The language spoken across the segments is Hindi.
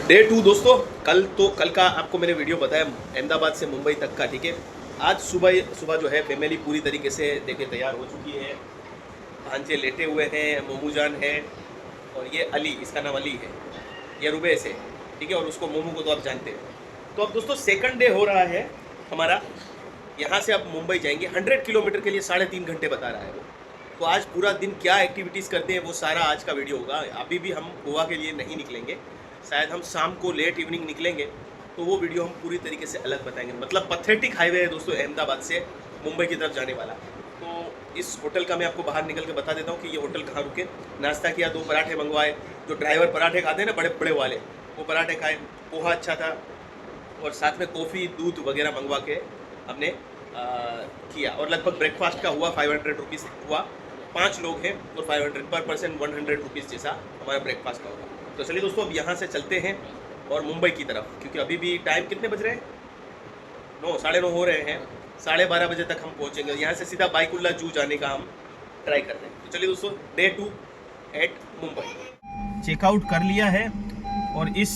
डे 2 दोस्तों, कल का आपको मैंने वीडियो बताया अहमदाबाद से मुंबई तक का, ठीक है। आज सुबह जो है फैमिली पूरी तरीके से देखिए तैयार हो चुकी है। भांजे लेटे हुए हैं, मोमू जान है और ये अली, इसका नाम अली है, ये रुबे से, ठीक है। और उसको मोमू को तो आप जानते हैं। तो अब दोस्तों सेकंड डे हो रहा है हमारा। यहाँ से आप मुंबई जाएंगे 100 किलोमीटर के लिए 3.5 घंटे बता रहा है वो। तो आज पूरा दिन क्या एक्टिविटीज़ करते हैं वो सारा आज का वीडियो होगा। अभी भी हम गोवा के लिए नहीं निकलेंगे, शायद हम शाम को लेट इवनिंग निकलेंगे, तो वो वीडियो हम पूरी तरीके से अलग बताएंगे। मतलब पैथेटिक हाईवे है दोस्तों अहमदाबाद से मुंबई की तरफ जाने वाला। तो इस होटल का मैं आपको बाहर निकल के बता देता हूँ कि ये होटल कहाँ रुके। नाश्ता किया, 2 पराठे मंगवाए, जो ड्राइवर पराठे खाते हैं ना बड़े बड़े वाले, वो पराठे खाए, पोहा अच्छा था और साथ में कॉफ़ी दूध वगैरह मंगवा के हमने किया। और लगभग ब्रेकफास्ट का हुआ 500 रुपीज़ हुआ। 5 लोग हैं और 500 पर पर्सन 100 रुपीज़ जैसा हमारा ब्रेकफास्ट का होगा। तो चलिए दोस्तों अब यहाँ से चलते हैं और मुंबई की तरफ, क्योंकि अभी भी टाइम कितने बज रहे हैं, 9, 9:30 हो रहे हैं। 12:30 बजे तक हम पहुँचेंगे। यहाँ से सीधा बाइकुल्ला जू जाने का हम ट्राई करते हैं। तो चलिए दोस्तों, डे 2 एट मुंबई चेकआउट कर लिया है और इस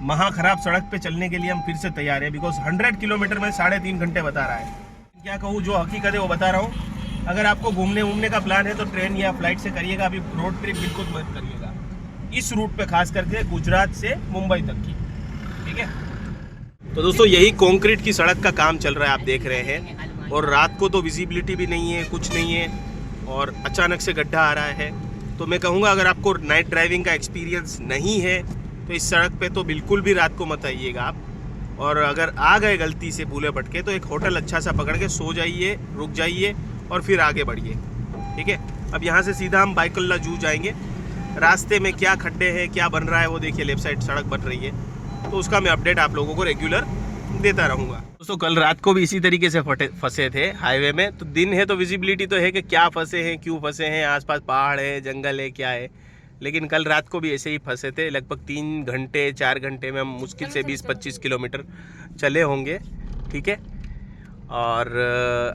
महा खराब सड़क पे चलने के लिए हम फिर से तैयार हैं, बिकॉज 100 किलोमीटर में 3.5 घंटे बता रहा है। क्या कहूँ, जो हकीकत है वो बता रहा हूँ। अगर आपको घूमने का प्लान है तो ट्रेन या फ्लाइट से करिएगा, अभी रोड ट्रिप बिल्कुल मत करिएगा इस रूट पे, खास करके गुजरात से मुंबई तक की, ठीक है। तो दोस्तों यही कंक्रीट की सड़क का काम चल रहा है, आप देख रहे हैं। और रात को तो विजिबिलिटी भी नहीं है, कुछ नहीं है, और अचानक से गड्ढा आ रहा है। तो मैं कहूँगा अगर आपको नाइट ड्राइविंग का एक्सपीरियंस नहीं है तो इस सड़क पे तो बिल्कुल भी रात को मत आइएगा आप। और अगर आ गए गलती से भूले भटके तो एक होटल अच्छा सा पकड़ के सो जाइए, रुक जाइए और फिर आगे बढ़िए, ठीक है। अब यहाँ से सीधा हम बाइकुल्ला जू जाएंगे। रास्ते में क्या खड्डे हैं, क्या बन रहा है वो देखिए, लेफ्ट साइड सड़क बन रही है, तो उसका मैं अपडेट आप लोगों को रेगुलर देता रहूँगा। दोस्तों कल रात को भी इसी तरीके से फंसे थे हाईवे में। तो दिन है तो विजिबिलिटी तो है कि क्या फंसे हैं, क्यों फंसे हैं, आसपास पहाड़ है, जंगल है, क्या है। लेकिन कल रात को भी ऐसे ही फंसे थे। लगभग 3 घंटे 4 घंटे में हम मुश्किल से 20-25 किलोमीटर चले होंगे, ठीक है। और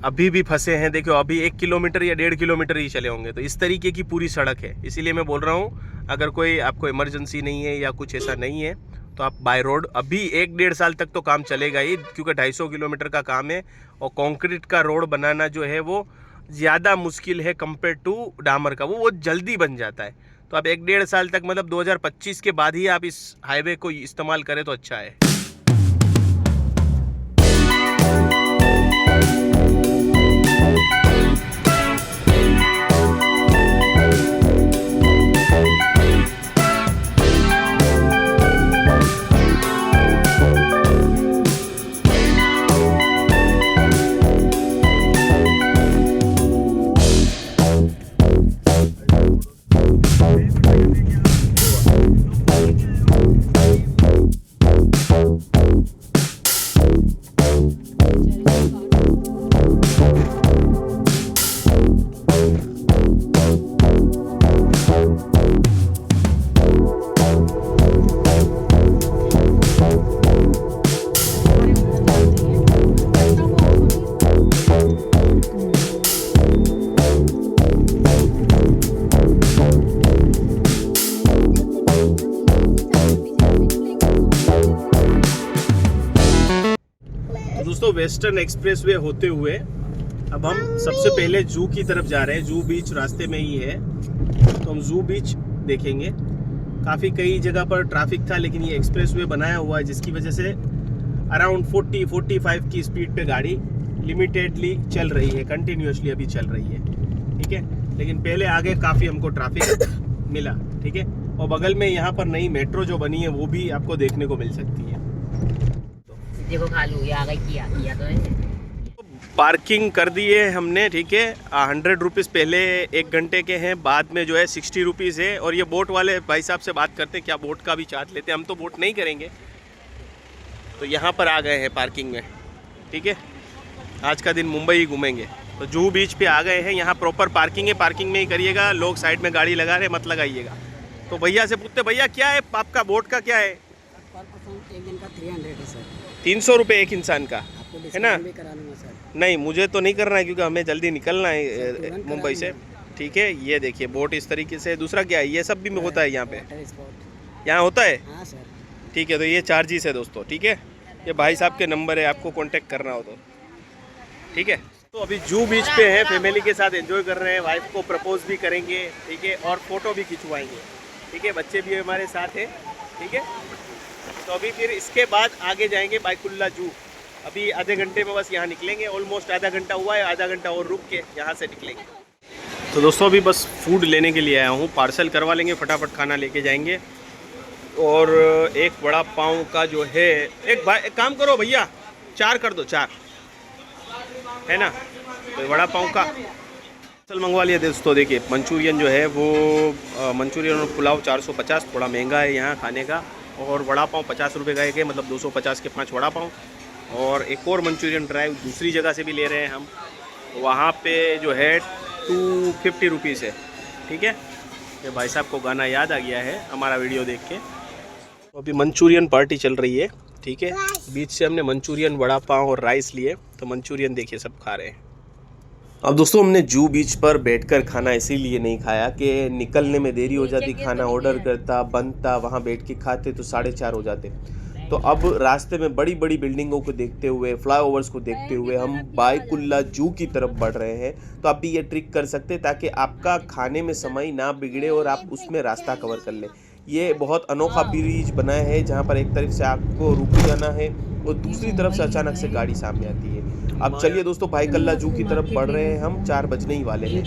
अभी भी फंसे हैं, देखो अभी 1 किलोमीटर या 1.5 किलोमीटर ही चले होंगे। तो इस तरीके की पूरी सड़क है, इसीलिए मैं बोल रहा हूँ अगर कोई आपको इमरजेंसी नहीं है या कुछ ऐसा नहीं है तो आप बाय रोड, अभी 1-1.5 साल तक तो काम चलेगा ही, क्योंकि 250 किलोमीटर का काम है। और कंक्रीट का रोड बनाना जो है वो ज़्यादा मुश्किल है कंपेयर टू डामर का, वो जल्दी बन जाता है। तो आप 1-1.5 साल तक, मतलब 2025 के बाद ही आप इस हाईवे को इस्तेमाल करें तो अच्छा है। दोस्तों वेस्टर्न एक्सप्रेसवे होते हुए अब हम सबसे पहले जू की तरफ जा रहे हैं। जू बीच रास्ते में ही है, तो हम जू बीच देखेंगे। काफ़ी कई जगह पर ट्रैफिक था, लेकिन ये एक्सप्रेसवे बनाया हुआ है जिसकी वजह से अराउंड 40-45 की स्पीड पे गाड़ी लिमिटेडली चल रही है, कंटिन्यूसली अभी चल रही है, ठीक है। लेकिन पहले आगे काफ़ी हमको ट्रैफिक मिला, ठीक है। और बगल में यहाँ पर नई मेट्रो जो बनी है वो भी आपको देखने को मिल सकती है। देखो खालू ये आ गई, किया तो है। पार्किंग कर दिए हमने, ठीक है। 100 रुपीज़ पहले 1 घंटे के हैं, बाद में जो है 60 रुपीज़ है। और ये बोट वाले भाई साहब से बात करते हैं क्या बोट का भी चार्ज लेते हैं। हम तो बोट नहीं करेंगे, तो यहाँ पर आ गए हैं पार्किंग में, ठीक है। आज का दिन मुंबई ही घूमेंगे। तो जूहू बीच पे आ गए हैं, यहाँ प्रॉपर पार्किंग है, पार्किंग में ही करिएगा। लोग साइड में गाड़ी लगा रहे, मत लगाइएगा। तो भैया से पूछते, भैया क्या है आपका बोट का, क्या है? एक दिन का 300 है सर। 300 रुपये एक इंसान का है ना? करा लूँगा सर। नहीं मुझे तो नहीं करना है, क्योंकि हमें जल्दी निकलना है मुंबई से, ठीक है। ये देखिए बोट इस तरीके से। दूसरा क्या है, ये सब भी होता है यहाँ पे, यहाँ होता है। हाँ सर। ठीक है, तो ये चार्जेस है दोस्तों। ठीक है, ये भाई साहब के नंबर है, आपको कांटेक्ट करना हो तो। ठीक है, तो अभी जू बीच पे हैं, फैमिली के साथ एंजॉय कर रहे हैं, वाइफ को प्रपोज भी करेंगे। ठीक है, और फोटो भी खिंचवाएंगे। ठीक है, बच्चे भी हमारे साथ हैं। ठीक है, तो अभी फिर इसके बाद आगे जाएंगे बायकुल्ला जू। अभी आधे घंटे में बस यहाँ निकलेंगे, ऑलमोस्ट आधा घंटा हुआ है, आधा घंटा और रुक के यहाँ से निकलेंगे। तो दोस्तों अभी बस फूड लेने के लिए आया हूँ, पार्सल करवा लेंगे, फटाफट खाना लेके जाएंगे। और एक वड़ा पाव का जो है, एक काम करो भैया, 4 कर दो, 4 है ना। तो वड़ा पाव का पार्सल मंगवा लिया दोस्तों। देखिए मंचूरियन जो है वो मंचूरियन और पुलाव 450, थोड़ा महंगा है यहाँ खाने का। और वड़ा पाव 50 रुपये का एक है, मतलब 250 के 5 वड़ा पाव। और एक और मंचूरियन ड्राइव दूसरी जगह से भी ले रहे हैं हम, वहाँ पे जो है 250 रुपीज़ है। ठीक है, ये भाई साहब को गाना याद आ गया है हमारा वीडियो देख के। तो अभी मंचूरियन पार्टी चल रही है। ठीक है, बीच से हमने मंचूरियन, वड़ा पाव और राइस लिए, तो मंचूरियन देखिए सब खा रहे हैं। अब दोस्तों हमने जू बीच पर बैठकर खाना इसीलिए नहीं खाया कि निकलने में देरी हो जाती, खाना ऑर्डर करता, बनता, वहाँ बैठ के खाते तो 4:30 हो जाते। तो अब रास्ते में बड़ी बड़ी बिल्डिंगों को देखते हुए, फ्लाईओवर्स को देखते हुए हम बायकुल्ला जू की तरफ बढ़ रहे हैं। तो आप भी ये ट्रिक कर सकते हैं ताकि आपका खाने में समय ना बिगड़े और आप उसमें रास्ता कवर कर लें। ये बहुत अनोखा ब्रिज बना है जहाँ पर एक तरफ से आपको रुक जाना है और दूसरी तरफ से अचानक से गाड़ी सामने आती है। अब चलिए दोस्तों भाईकल्ला जू की तरफ बढ़ रहे हैं हम, 4 बजने ही वाले हैं।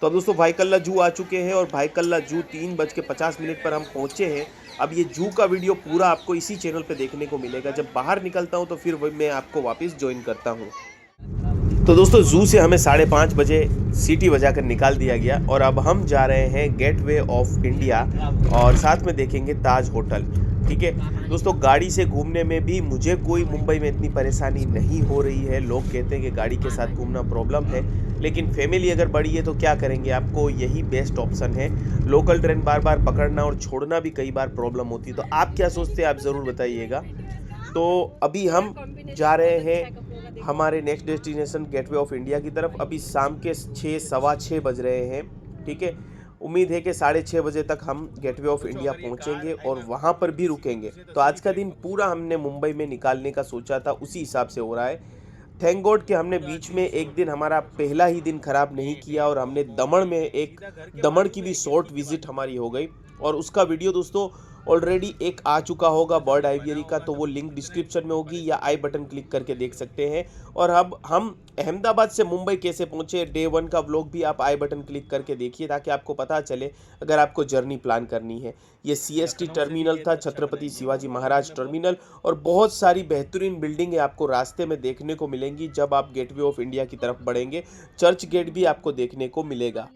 तो अब दोस्तों भाईकल्ला जू आ चुके हैं और भाईकल्ला जू 3:50 पर हम पहुंचे हैं। अब ये जू का वीडियो पूरा आपको इसी चैनल पे देखने को मिलेगा। जब बाहर निकलता हूं तो फिर मैं आपको वापस ज्वाइन करता हूं। तो दोस्तों जू से हमें 5:30 बजे सीटी बजाकर निकाल दिया गया और अब हम जा रहे हैं गेटवे ऑफ इंडिया और साथ में देखेंगे ताज होटल। ठीक है दोस्तों, गाड़ी से घूमने में भी मुझे कोई मुंबई में इतनी परेशानी नहीं हो रही है। लोग कहते हैं कि गाड़ी के साथ घूमना प्रॉब्लम है, लेकिन फैमिली अगर बड़ी है तो क्या करेंगे, आपको यही बेस्ट ऑप्शन है। लोकल ट्रेन बार बार पकड़ना और छोड़ना भी कई बार प्रॉब्लम होती है। तो आप क्या सोचते हैं, आप ज़रूर बताइएगा। तो अभी हम जा रहे हैं हमारे next destination gateway of India की तरफ। अभी शाम के 6, सवा 6 बज रहे हैं। ठीक है, उम्मीद है कि 6:30 बजे तक हम गेटवे ऑफ इंडिया पहुंचेंगे और वहां पर भी रुकेंगे। तो आज का दिन पूरा हमने मुंबई में निकालने का सोचा था, उसी हिसाब से हो रहा है। थैंक गॉड कि हमने बीच में एक दिन, हमारा पहला ही दिन खराब नहीं किया और हमने दमन की भी शॉर्ट विजिट हमारी हो गई। और उसका वीडियो दोस्तों ऑलरेडी एक आ चुका होगा बर्ड आइवियरी का, तो वो लिंक डिस्क्रिप्शन में होगी या आई बटन क्लिक करके देख सकते हैं। और अब हम अहमदाबाद से मुंबई कैसे पहुंचे, डे 1 का व्लॉग भी आप आई बटन क्लिक करके देखिए ताकि आपको पता चले अगर आपको जर्नी प्लान करनी है। ये CST टर्मिनल था, छत्रपति शिवाजी महाराज टर्मिनल, और बहुत सारी बेहतरीन बिल्डिंगें आपको रास्ते में देखने को मिलेंगी जब आप गेटवे ऑफ इंडिया की तरफ बढ़ेंगे। चर्च गेट भी आपको देखने को मिलेगा।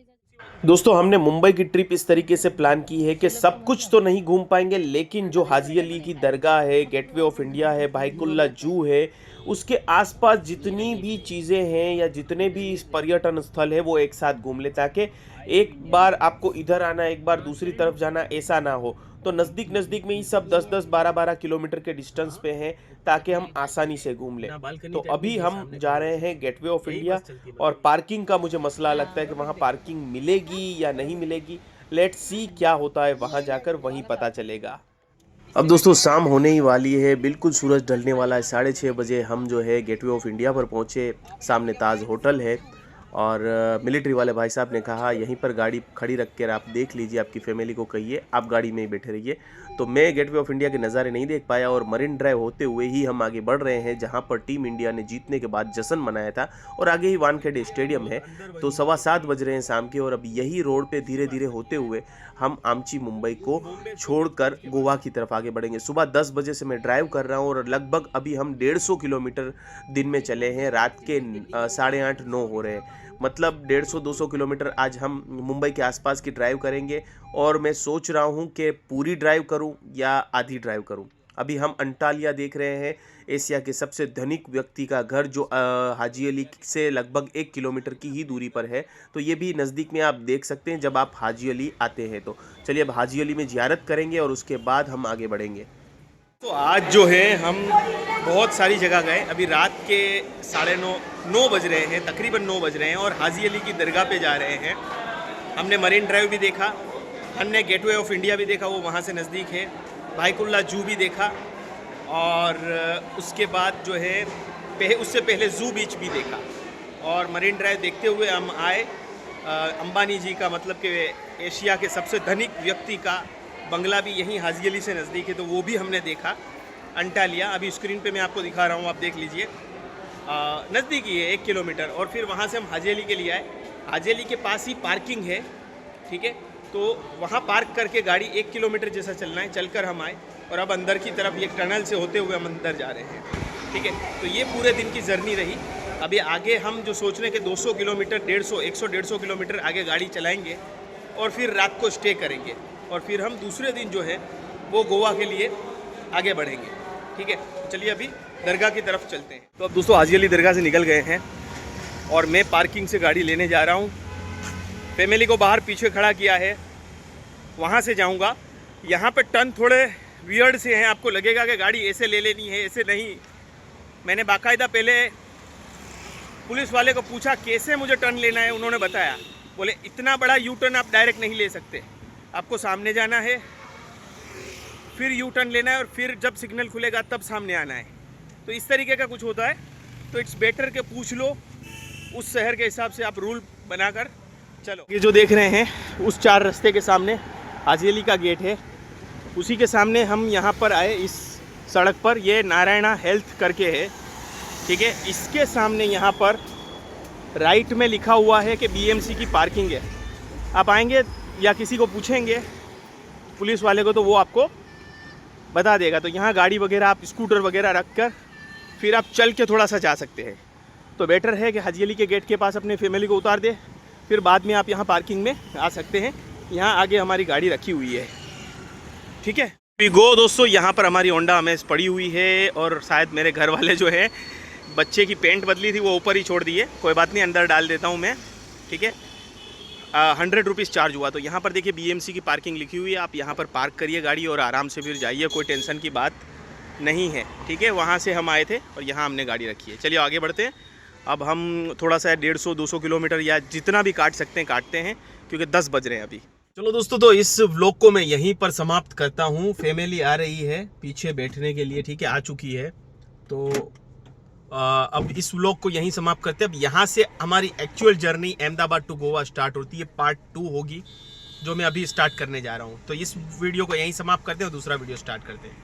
दोस्तों हमने मुंबई की ट्रिप इस तरीके से प्लान की है कि सब कुछ तो नहीं घूम पाएंगे, लेकिन जो हाजी अली की दरगाह है, गेटवे ऑफ इंडिया है, भाईकुल्ला जू है, उसके आसपास जितनी भी चीज़ें हैं या जितने भी पर्यटन स्थल है वो एक साथ घूम ले, ताकि एक बार आपको इधर आना, एक बार दूसरी तरफ जाना, ऐसा ना हो। तो नज़दीक में ही सब 10-10, 12-12 किलोमीटर के डिस्टेंस पे हैं ताकि हम आसानी से घूम लें। तो अभी हम जा रहे हैं गेटवे ऑफ इंडिया और पार्किंग का मुझे मसला लगता है कि वहाँ पार्किंग मिलेगी या नहीं मिलेगी। लेट्स सी क्या होता है, वहाँ जाकर वहीं पता चलेगा। अब दोस्तों शाम होने ही वाली है, बिल्कुल सूरज ढलने वाला है। 6:30 बजे हम जो है गेटवे ऑफ इंडिया पर पहुँचे। सामने ताज होटल है और मिलिट्री वाले भाई साहब ने कहा यहीं पर गाड़ी खड़ी रख कर आप देख लीजिए, आपकी फैमिली को कहिए आप गाड़ी में ही बैठे रहिए। तो मैं गेटवे ऑफ इंडिया के नज़ारे नहीं देख पाया और मरीन ड्राइव होते हुए ही हम आगे बढ़ रहे हैं जहां पर टीम इंडिया ने जीतने के बाद जश्न मनाया था और आगे ही वानखेड़े स्टेडियम है। तो 7:15 बज रहे हैं शाम के और अब यही रोड पे धीरे धीरे होते हुए हम आमची मुंबई को छोड़कर गोवा की तरफ आगे बढ़ेंगे। सुबह 10 बजे से मैं ड्राइव कर रहा हूँ और लगभग अभी हम 150 किलोमीटर दिन में चले हैं। रात के 8:30, 9 हो रहे हैं, मतलब 150-200 किलोमीटर आज हम मुंबई के आसपास की ड्राइव करेंगे। और मैं सोच रहा हूं कि पूरी ड्राइव करूं या आधी ड्राइव करूं। अभी हम अंटालिया देख रहे हैं, एशिया के सबसे धनिक व्यक्ति का घर, जो हाजी अली से लगभग 1 किलोमीटर की ही दूरी पर है। तो ये भी नज़दीक में आप देख सकते हैं जब आप हाजी अली आते हैं। तो चलिए अब हाजी अली में ज़ियारत करेंगे और उसके बाद हम आगे बढ़ेंगे। तो आज जो है हम बहुत सारी जगह गए। अभी रात के 9:30 बज रहे हैं, तकरीबन 9 बज रहे हैं और हाजी अली की दरगाह पे जा रहे हैं। हमने मरीन ड्राइव भी देखा, हमने गेटवे ऑफ इंडिया भी देखा, वो वहाँ से नज़दीक है। भाईकुल्ला जू भी देखा और उसके बाद जो है उससे पहले जू बीच भी देखा और मरीन ड्राइव देखते हुए हम आए अंबानी जी का, मतलब कि एशिया के सबसे धनिक व्यक्ति का बंगला भी यहीं हाजी अली से नज़दीक है, तो वो भी हमने देखा, अंटालिया। अभी स्क्रीन पे मैं आपको दिखा रहा हूँ, आप देख लीजिए, नज़दीक ही है 1 किलोमीटर। और फिर वहाँ से हम हाजी अली के लिए आए। हाजी अली के पास ही पार्किंग है, ठीक है, तो वहाँ पार्क करके गाड़ी 1 किलोमीटर जैसा चलना है, चलकर हम आए और अब अंदर की तरफ एक टनल से होते हुए हम अंदर जा रहे हैं, ठीक है। तो ये पूरे दिन की जर्नी रही। अभी आगे हम जो सोच रहे हैं कि 200 किलोमीटर 150 किलोमीटर आगे गाड़ी चलाएंगे और फिर रात को स्टे करेंगे और फिर हम दूसरे दिन जो है वो गोवा के लिए आगे बढ़ेंगे, ठीक है। चलिए अभी दरगाह की तरफ चलते हैं। तो अब दोस्तों हाजी अली दरगाह से निकल गए हैं और मैं पार्किंग से गाड़ी लेने जा रहा हूँ। फैमिली को बाहर पीछे खड़ा किया है, वहाँ से जाऊँगा। यहाँ पे टर्न थोड़े वियर्ड से हैं, आपको लगेगा कि गाड़ी ऐसे ले लेनी है, ऐसे नहीं। मैंने बाकायदा पहले पुलिस वाले को पूछा कैसे मुझे टर्न लेना है, उन्होंने बताया, बोले इतना बड़ा यू टर्न आप डायरेक्ट नहीं ले सकते, आपको सामने जाना है, फिर यू टर्न लेना है और फिर जब सिग्नल खुलेगा तब सामने आना है। तो इस तरीके का कुछ होता है। तो इट्स बेटर कि पूछ लो, उस शहर के हिसाब से आप रूल बनाकर चलो। ये जो देख रहे हैं उस 4 रास्ते के सामने हाजी अली का गेट है, उसी के सामने हम यहाँ पर आए इस सड़क पर। ये नारायणा हेल्थ करके है, ठीक है। इसके सामने यहाँ पर राइट में लिखा हुआ है कि बीएमसी की पार्किंग है। आप आएंगे या किसी को पूछेंगे पुलिस वाले को तो वो आपको बता देगा। तो यहाँ गाड़ी वगैरह आप स्कूटर वगैरह रख कर फिर आप चल के थोड़ा सा जा सकते हैं। तो बेटर है कि हाजी अली के गेट के पास अपने फैमिली को उतार दे, फिर बाद में आप यहाँ पार्किंग में आ सकते हैं। यहाँ आगे हमारी गाड़ी रखी हुई है, ठीक है। गो दोस्तों, यहाँ पर हमारी होंडा अमेज पड़ी हुई है और शायद मेरे घर वाले जो है बच्चे की पेंट बदली थी वो ऊपर ही छोड़ दी है। कोई बात नहीं, अंदर डाल देता हूँ मैं, ठीक है। 100 रुपीज़ चार्ज हुआ। तो यहाँ पर देखिए बीएमसी की पार्किंग लिखी हुई है, आप यहाँ पर पार्क करिए गाड़ी और आराम से फिर जाइए, कोई टेंशन की बात नहीं है, ठीक है। वहाँ से हम आए थे और यहाँ हमने गाड़ी रखी है। चलिए आगे बढ़ते हैं। अब हम थोड़ा सा 150-200 किलोमीटर या जितना भी काट सकते हैं काटते हैं, क्योंकि 10 बज रहे हैं अभी। चलो दोस्तों, तो इस व्लॉग को मैं यहीं पर समाप्त करता हूँ। फैमिली आ रही है पीछे बैठने के लिए, ठीक है, आ चुकी है। तो अब इस व्लॉग को यहीं समाप्त करते हैं। अब यहाँ से हमारी actual journey Ahmedabad to Goa start होती है, पार्ट 2 होगी जो मैं अभी स्टार्ट करने जा रहा हूँ। तो इस वीडियो को यहीं समाप्त करते हैं और दूसरा वीडियो स्टार्ट करते हैं।